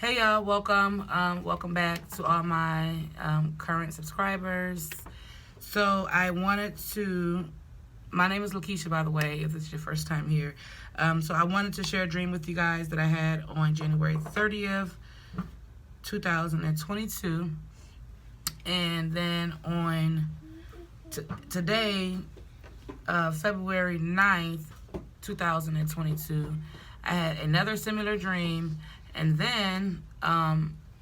Hey y'all, welcome back to all my current subscribers. So my name is Lakeisha, by the way, if it's your first time here. So I wanted to share a dream with you guys that I had on January 30th, 2022. And then on today, February 9th, 2022, I had another similar dream. And then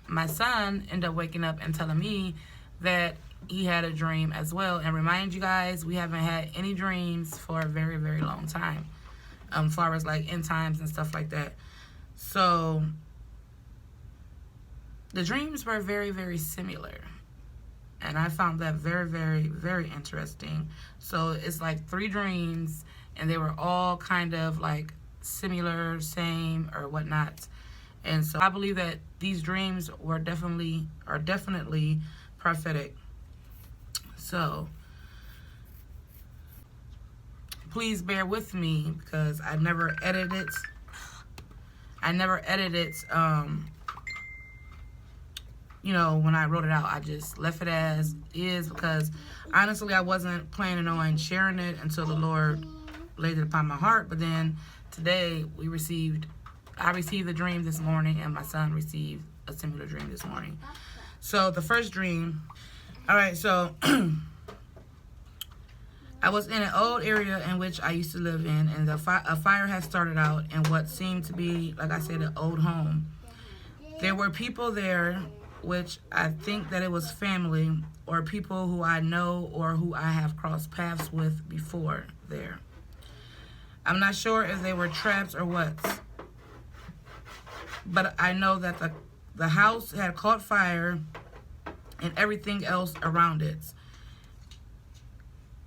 my son ended up waking up and telling me that he had a dream as well. And remind you guys, we haven't had any dreams for a very, very long time, as far as like end times and stuff like that. So the dreams were very, very similar. And I found that very, very, very interesting. So it's like 3 dreams, and they were all kind of like similar, same, or whatnot. And so I believe that these dreams are definitely prophetic. So please bear with me because I never edited when I wrote it out. I just left it as is because honestly I wasn't planning on sharing it until the Lord laid it upon my heart. But then today I received the dream this morning, and my son received a similar dream this morning. So the first dream, all right, so I was in an old area in which I used to live in, and a fire had started out in what seemed to be, like I said, an old home. There were people there, which I think that it was family or people who I know or who I have crossed paths with before there. I'm not sure if they were traps or what. But I know that the house had caught fire and everything else around it.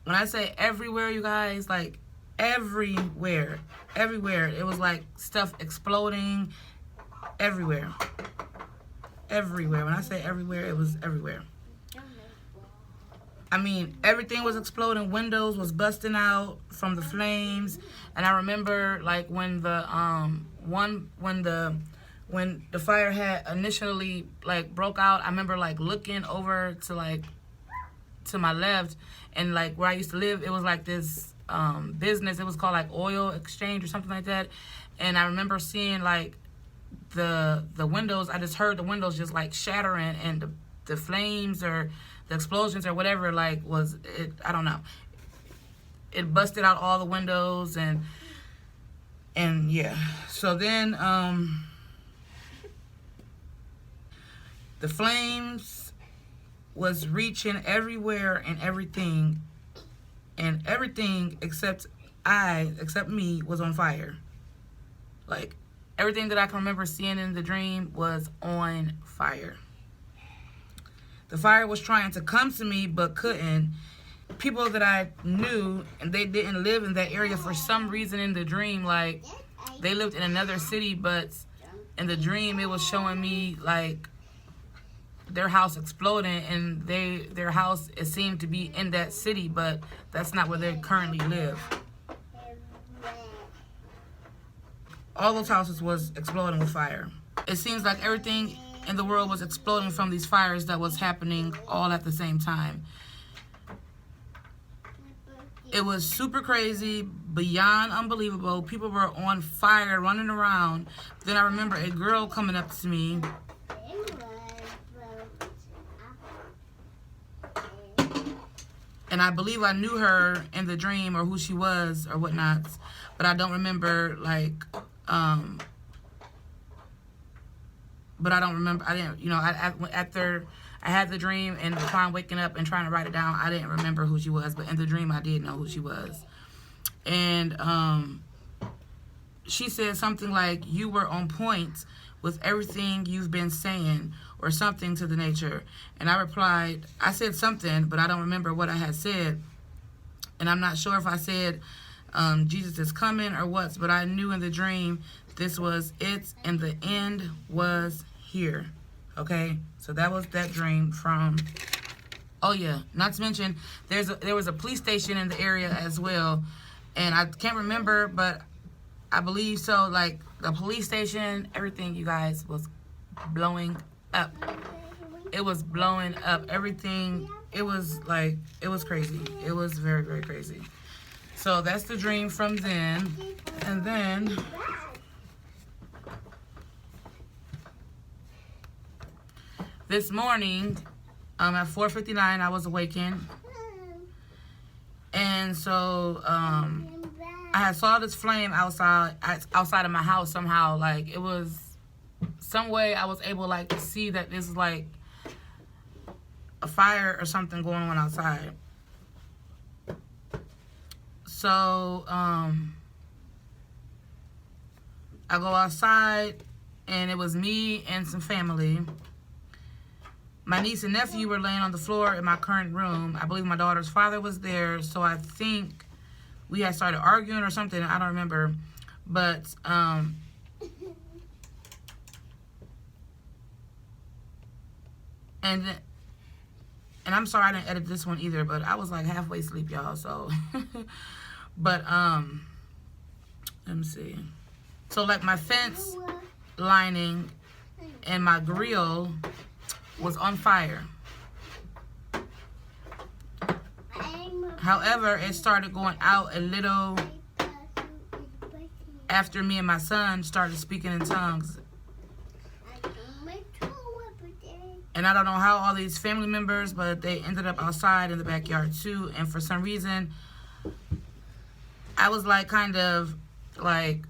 When I say everywhere, you guys, like everywhere. It was like stuff exploding everywhere. Everywhere. When I say everywhere, it was everywhere. I mean, everything was exploding. Windows was busting out from the flames. And I remember like when the fire had initially like broke out, I remember like looking over to my left, and like where I used to live, it was like this business. It was called like Oil Exchange or something like that. And I remember seeing like the windows. I just heard the windows just like shattering, and the flames or the explosions or whatever like was it. I don't know. It busted out all the windows and yeah. So then the flames was reaching everywhere and everything except me was on fire. Like everything that I can remember seeing in the dream was on fire. The fire was trying to come to me but couldn't. People that I knew, and they didn't live in that area for some reason in the dream, like they lived in another city, but in the dream it was showing me like their house exploding, and their house, it seemed to be in that city, but that's not where they currently live. All those houses was exploding with fire. It seems like everything in the world was exploding from these fires that was happening all at the same time. It was super crazy, beyond unbelievable. People were on fire, running around. Then I remember a girl coming up to me. And I believe I knew her in the dream or who she was or whatnot. But I don't remember, like, but I don't remember, I didn't, after I had the dream and upon waking up and trying to write it down, I didn't remember who she was. But in the dream, I did know who she was. And she said something like, "You were on point with everything you've been saying," or something to the nature. And I replied, I said something, but I don't remember what I had said. And I'm not sure if I said Jesus is coming or what, but I knew in the dream this was it, and the end was here. Okay, so that was that dream from. Oh yeah, not to mention there was a police station in the area as well, and I can't remember, but I believe so. Like the police station, everything, you guys, was blowing up. It was blowing up. Everything, it was like, it was crazy. It was very, very crazy. So that's the dream from then. And then this morning, at 4:59, I was awakened. And so I had saw this flame outside of my house somehow. Like, it was some way I was able, like, to see that this is like a fire or something going on outside. So I go outside, and it was me and some family. My niece and nephew were laying on the floor in my current room. I believe my daughter's father was there, so I think we had started arguing or something. I don't remember. But and I'm sorry I didn't edit this one either, but I was like halfway asleep, y'all. So but let me see. So like my fence lining and my grill was on fire. However, it started going out a little after me and my son started speaking in tongues. And I don't know how all these family members, but they ended up outside in the backyard too. And for some reason, I was like kind of like,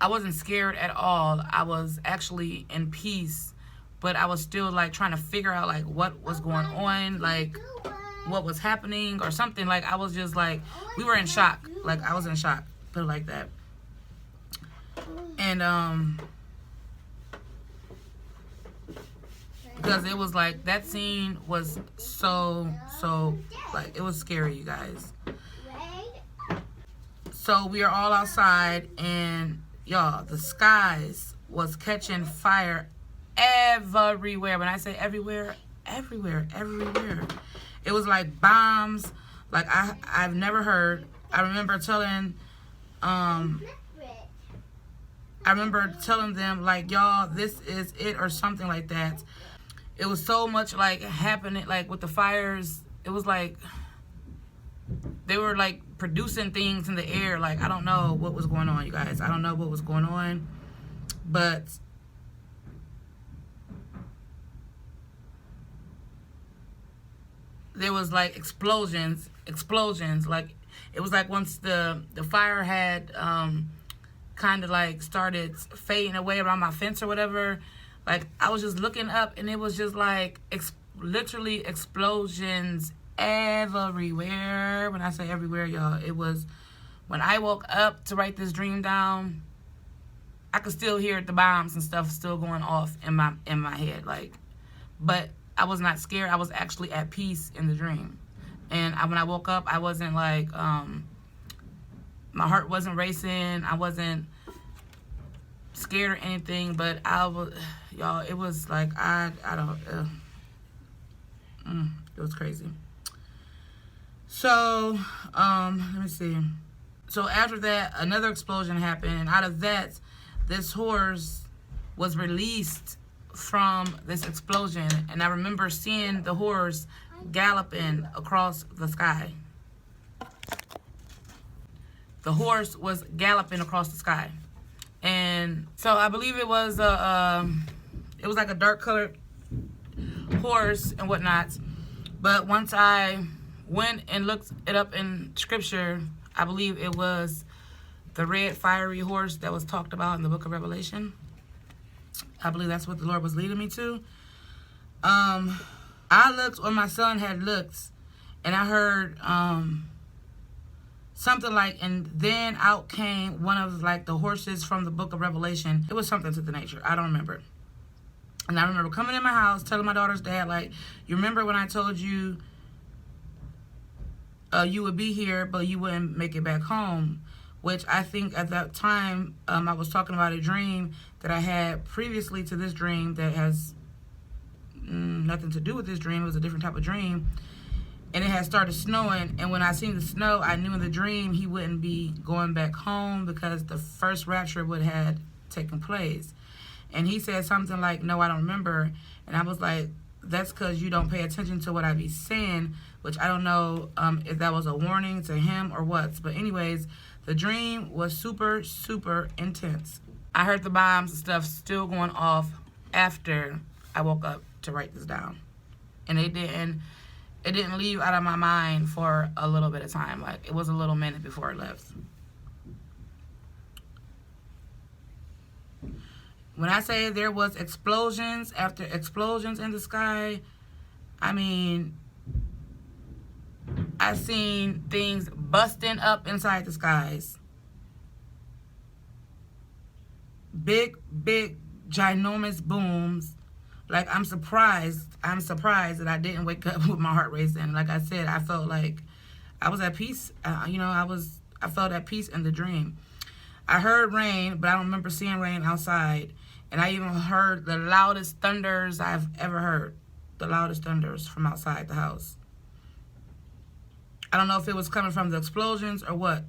I wasn't scared at all. I was actually in peace. But I was still like trying to figure out like what was going on, like what was happening or something. Like I was just like, we were in shock. Like I was in shock, put it like that. And because it was like, that scene was so like, it was scary, you guys. So we are all outside, and y'all, the skies was catching fire everywhere. When I say everywhere, everywhere. It was like bombs, like I've never heard. I remember telling them like, y'all, this is it or something like that. It was so much like happening, like with the fires. It was like they were like producing things in the air. Like I don't know what was going on, you guys. I don't know what was going on, but there was like explosions. Like it was like once the fire had kind of like started fading away around my fence or whatever. Like I was just looking up, and it was just like literally explosions everywhere. When I say everywhere, y'all, it was, when I woke up to write this dream down, I could still hear the bombs and stuff still going off in my head. Like, but I was not scared. I was actually at peace in the dream. And when I woke up, I wasn't like, my heart wasn't racing. I wasn't scared or anything, but I was, y'all, it was like, I don't, it was crazy. So, let me see. So after that, another explosion happened, and out of that, this horse was released from this explosion, and I remember seeing the horse galloping across the sky. The horse was galloping across the sky. And so I believe it was like a dark colored horse and whatnot. But once I went and looked it up in scripture, I believe it was the red fiery horse that was talked about in the book of Revelation. I believe that's what the Lord was leading me to. I looked, or my son had looked, and I heard something like, and then out came one of like the horses from the book of Revelation. It was something to the nature. I don't remember. And I remember coming in my house, telling my daughter's dad, like, you remember when I told you you would be here, but you wouldn't make it back home? Which I think at that time, I was talking about a dream that I had previously to this dream that has nothing to do with this dream. It was a different type of dream. And it had started snowing. And when I seen the snow, I knew in the dream he wouldn't be going back home because the first rapture would have taken place. And he said something like, no, I don't remember. And I was like, that's because you don't pay attention to what I be saying, which I don't know if that was a warning to him or what. But anyways, the dream was super, super intense. I heard the bombs and stuff still going off after I woke up to write this down. And it didn't leave out of my mind for a little bit of time. Like, it was a little minute before it left. When I say there was explosions after explosions in the sky, I mean, I seen things busting up inside the skies. Big, ginormous booms. Like, I'm surprised that I didn't wake up with my heart racing. Like I said, I felt like I was at peace. I felt at peace in the dream. I heard rain, but I don't remember seeing rain outside. And I even heard the loudest thunders I've ever heard. The loudest thunders from outside the house. I don't know if it was coming from the explosions or what.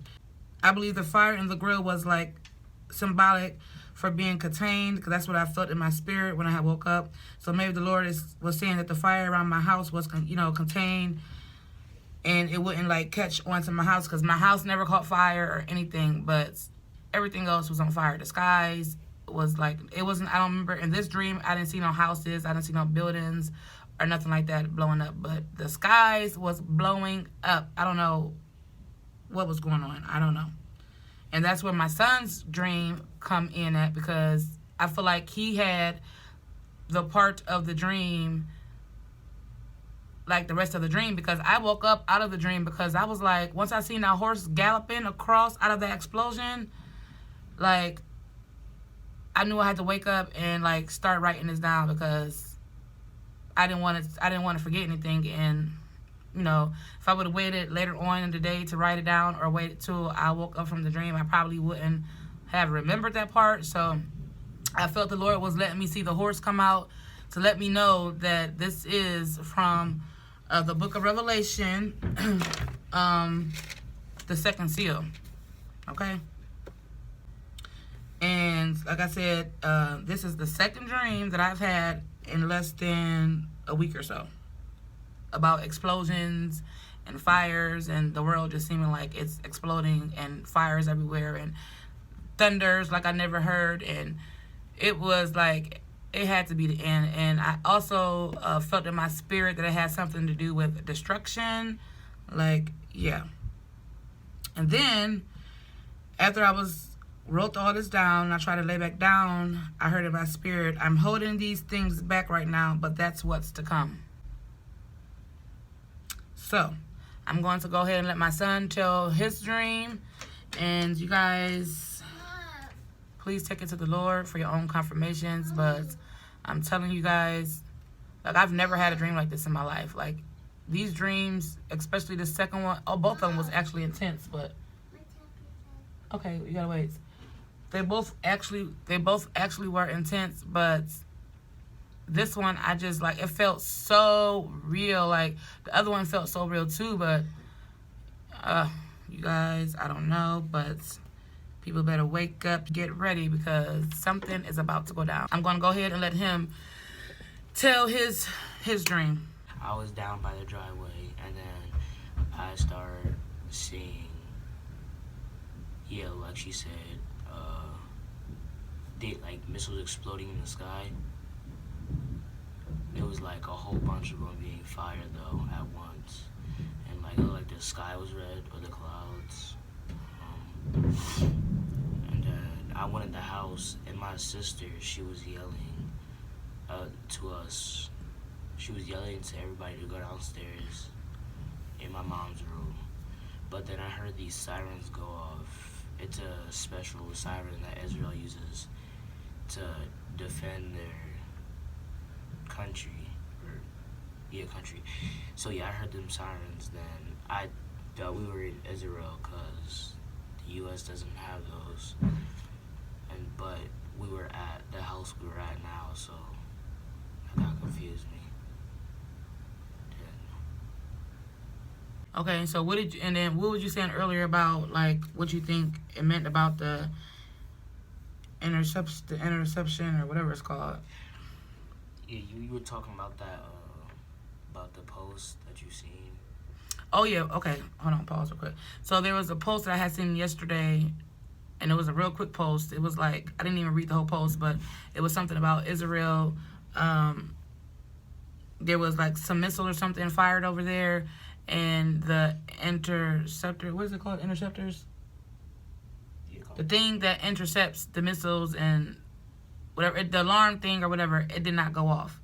I believe the fire in the grill was like symbolic for being contained, because that's what I felt in my spirit when I had woke up. So maybe the Lord was saying that the fire around my house was, contained, and it wouldn't like catch onto my house, because my house never caught fire or anything, but everything else was on fire. The skies was like, it wasn't, I don't remember, in this dream, I didn't see no houses, I didn't see no buildings or nothing like that blowing up, but the skies was blowing up. I don't know what was going on. I don't know. And that's where my son's dream come in at, because I feel like he had the part of the dream like the rest of the dream, because I woke up out of the dream because I was like, once I seen that horse galloping across out of that explosion, like, I knew I had to wake up and like start writing this down, because I didn't want to forget anything. And if I would have waited later on in the day to write it down, or waited till I woke up from the dream, I probably wouldn't have remembered that part. So I felt the Lord was letting me see the horse come out to let me know that this is from the book of Revelation, the second seal. Okay? And like I said, this is the second dream that I've had in less than a week or so, about explosions and fires and the world just seeming like it's exploding and fires everywhere and thunders like I never heard. And it was like, it had to be the end. And I also felt in my spirit that it had something to do with destruction. Like, yeah. And then after I wrote all this down and I tried to lay back down, I heard in my spirit, I'm holding these things back right now, but that's what's to come. So I'm going to go ahead and let my son tell his dream, and you guys, please take it to the Lord for your own confirmations. But I'm telling you guys, like, I've never had a dream like this in my life. Like, these dreams, especially the second one, both of them was actually intense, but okay, you gotta wait. They both actually were intense, but this one, I just, like, it felt so real. Like, the other one felt so real too, but you guys, I don't know, but people better wake up, get ready, because something is about to go down. I'm gonna go ahead and let him tell his dream. I was down by the driveway, and then I started seeing, like she said, like missiles exploding in the sky. It was like a whole bunch of them being fired though at once, and like it looked like the sky was red, or the clouds. And then I went in the house, and my sister, she was yelling to us. She was yelling to everybody to go downstairs in my mom's room. But then I heard these sirens go off. It's a special siren that Israel uses to defend their country. So yeah, I heard them sirens. Then I thought we were in Israel because the U.S. doesn't have those. But we were at the house we were at now, so that confused me. Okay, so what was you saying earlier about, like, what you think it meant about the interception or whatever it's called. Yeah, you were talking about that, about the post that you seen. Oh yeah, okay. Hold on, pause real quick. So there was a post that I had seen yesterday, and it was a real quick post. It was like, I didn't even read the whole post, but it was something about Israel. There was like some missile or something fired over there, and the interceptor, what is it called? Interceptors? The thing that intercepts the missiles and whatever, the alarm thing or whatever, it did not go off.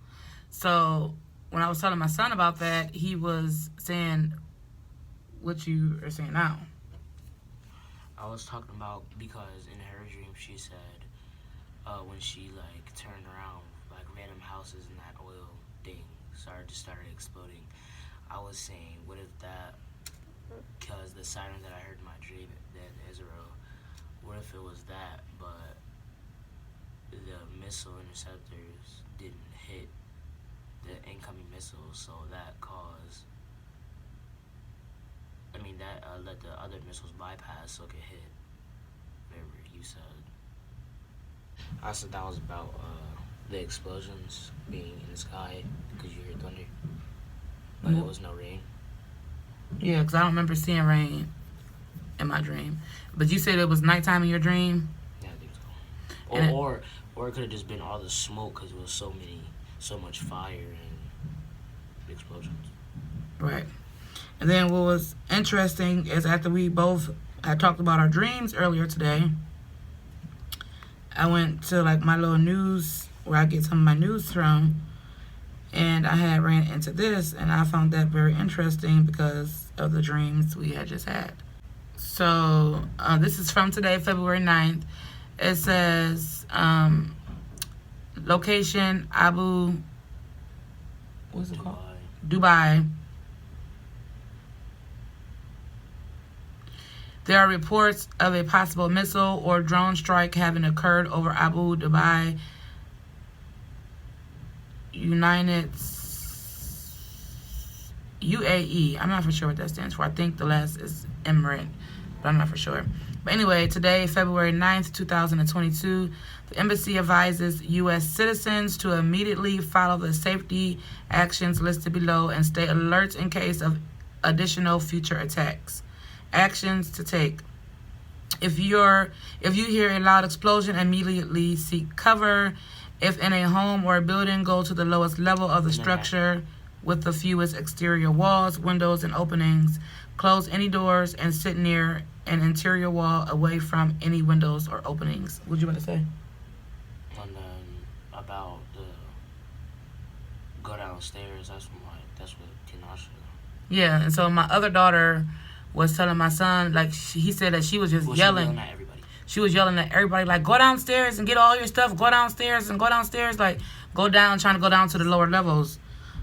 So when I was telling my son about that, he was saying what you are saying now. I was talking about, because in her dream she said when she like turned around, like random houses and that oil thing started exploding. I was saying, what if that, because the siren that I heard in my dream in Israel, what if it was that, but the missile interceptors didn't hit the incoming missiles, so that caused, that let the other missiles bypass so it could hit whatever you said. I said that was about the explosions being in the sky because you heard thunder, but it was no rain. Yeah, because I don't remember seeing rain in my dream. But you said it was nighttime in your dream? Yeah, I think so. Or it could have just been all the smoke because it was so much fire and explosions. Right. And then what was interesting is after we both had talked about our dreams earlier today, I went to like my little news where I get some of my news from, and I had ran into this, and I found that very interesting because of the dreams we had just had. So this is from today, February 9th. It says location Abu, what's it called? Dubai. There are reports of a possible missile or drone strike having occurred over Abu Dhabi, UAE. I'm not for sure what that stands for. I think the last is Emirate, but I'm not for sure. But anyway, today, February 9th, 2022, the embassy advises U.S. citizens to immediately follow the safety actions listed below and stay alert in case of additional future attacks. Actions to take. If you hear a loud explosion, immediately seek cover. If in a home or a building, go to the lowest level of the structure with the fewest exterior walls, windows, and openings. Close any doors and sit near an interior wall away from any windows or openings. What you about to say? And then about the go downstairs, that's what Tinasha. Yeah, and so my other daughter was telling my son, like, he said that she was just yelling. At everybody. She was yelling at everybody, like, go downstairs and get all your stuff. Go downstairs and go downstairs. Like, go down, trying to go down to the lower levels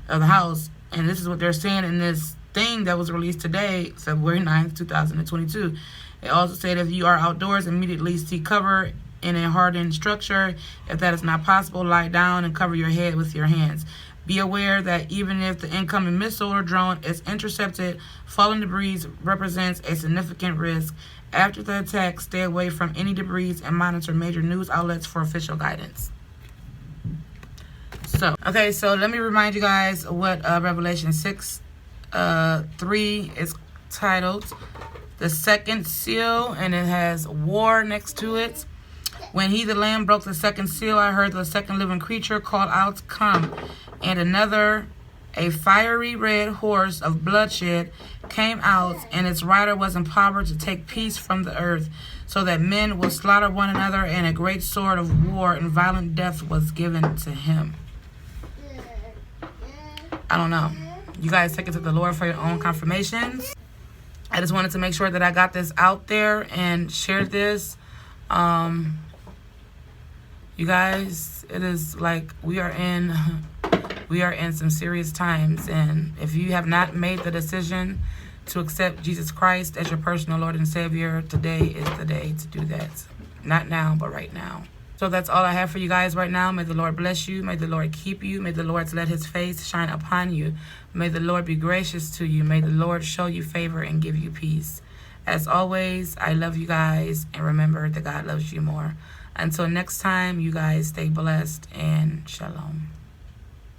of the house. And this is what they're saying in this thing that was released today, February 9th, 2022. It also said if you are outdoors, immediately seek cover in a hardened structure. If that is not possible, lie down and cover your head with your hands. Be aware that even if the incoming missile or drone is intercepted, falling debris represents a significant risk. After the attack, stay away from any debris and monitor major news outlets for official guidance. So let me remind you guys what Revelation 6:3 is titled. The second seal, and it has war next to it. When he, the Lamb, broke the second seal, I heard the second living creature call out, "Come." And another, a fiery red horse of bloodshed, came out, and its rider was empowered to take peace from the earth, so that men will slaughter one another, and a great sword of war and violent death was given to him. I don't know. You guys take it to the Lord for your own confirmations. I just wanted to make sure that I got this out there and shared this. You guys, it is like we are in some serious times, and if you have not made the decision to accept Jesus Christ as your personal Lord and Savior, today is the day to do that. Not now, but right now. So that's all I have for you guys right now. May the Lord bless you. May the Lord keep you. May the Lord let his face shine upon you. May the Lord be gracious to you. May the Lord show you favor and give you peace. As always, I love you guys, and remember that God loves you more. Until next time, you guys stay blessed and shalom.